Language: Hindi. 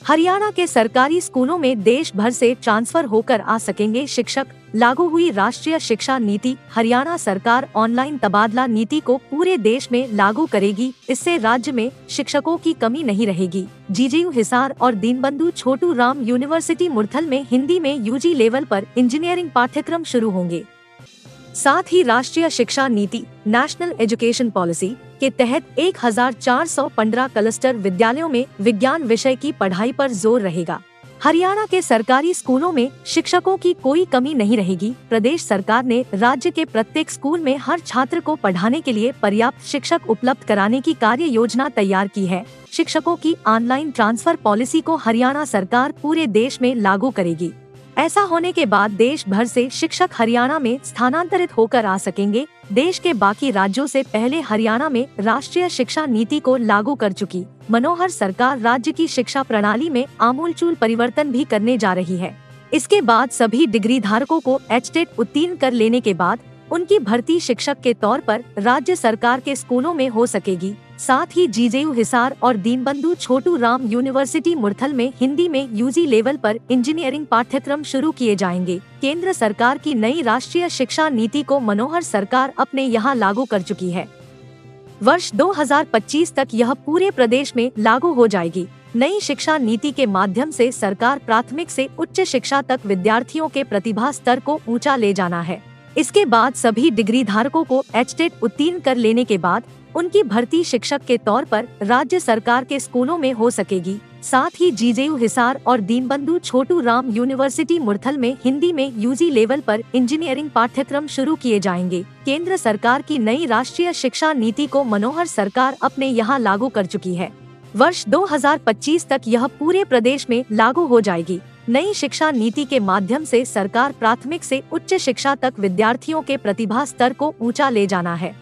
हरियाणा के सरकारी स्कूलों में देश भर से ट्रांसफर होकर आ सकेंगे शिक्षक। लागू हुई राष्ट्रीय शिक्षा नीति। हरियाणा सरकार ऑनलाइन तबादला नीति को पूरे देश में लागू करेगी। इससे राज्य में शिक्षकों की कमी नहीं रहेगी। जीजेयू हिसार और दीनबंधु छोटू राम यूनिवर्सिटी मुरथल में हिंदी में यूजी लेवल पर इंजीनियरिंग पाठ्यक्रम शुरू होंगे। साथ ही राष्ट्रीय शिक्षा नीति नेशनल एजुकेशन पॉलिसी के तहत 1415 क्लस्टर विद्यालयों में विज्ञान विषय की पढ़ाई पर जोर रहेगा। हरियाणा के सरकारी स्कूलों में शिक्षकों की कोई कमी नहीं रहेगी। प्रदेश सरकार ने राज्य के प्रत्येक स्कूल में हर छात्र को पढ़ाने के लिए पर्याप्त शिक्षक उपलब्ध कराने की कार्य योजना तैयार की है। शिक्षकों की ऑनलाइन ट्रांसफर पॉलिसी को हरियाणा सरकार पूरे देश में लागू करेगी। ऐसा होने के बाद देश भर से शिक्षक हरियाणा में स्थानांतरित होकर आ सकेंगे। देश के बाकी राज्यों से पहले हरियाणा में राष्ट्रीय शिक्षा नीति को लागू कर चुकी मनोहर सरकार राज्य की शिक्षा प्रणाली में आमूलचूल परिवर्तन भी करने जा रही है। इसके बाद सभी डिग्री धारकों को एचटेट उत्तीर्ण कर लेने के बाद उनकी भर्ती शिक्षक के तौर पर राज्य सरकार के स्कूलों में हो सकेगी। साथ ही जीजेयू हिसार और दीनबंधु छोटू राम यूनिवर्सिटी मुरथल में हिंदी में यूजी लेवल पर इंजीनियरिंग पाठ्यक्रम शुरू किए जाएंगे। केंद्र सरकार की नई राष्ट्रीय शिक्षा नीति को मनोहर सरकार अपने यहाँ लागू कर चुकी है। वर्ष 2025 तक यह पूरे प्रदेश में लागू हो जाएगी। नई शिक्षा नीति के माध्यम से सरकार प्राथमिक से उच्च शिक्षा तक विद्यार्थियों के प्रतिभा स्तर को ऊंचा ले जाना है। इसके बाद सभी डिग्री धारकों को एचटेट उत्तीर्ण कर लेने के बाद उनकी भर्ती शिक्षक के तौर पर राज्य सरकार के स्कूलों में हो सकेगी। साथ ही जीजेयू हिसार और दीनबंधु छोटू राम यूनिवर्सिटी मुरथल में हिंदी में यूजी लेवल पर इंजीनियरिंग पाठ्यक्रम शुरू किए जाएंगे। केंद्र सरकार की नई राष्ट्रीय शिक्षा नीति को मनोहर सरकार अपने यहाँ लागू कर चुकी है। वर्ष 2025 तक यह पूरे प्रदेश में लागू हो जाएगी। नई शिक्षा नीति के माध्यम से सरकार प्राथमिक से उच्च शिक्षा तक विद्यार्थियों के प्रतिभा स्तर को ऊंचा ले जाना है।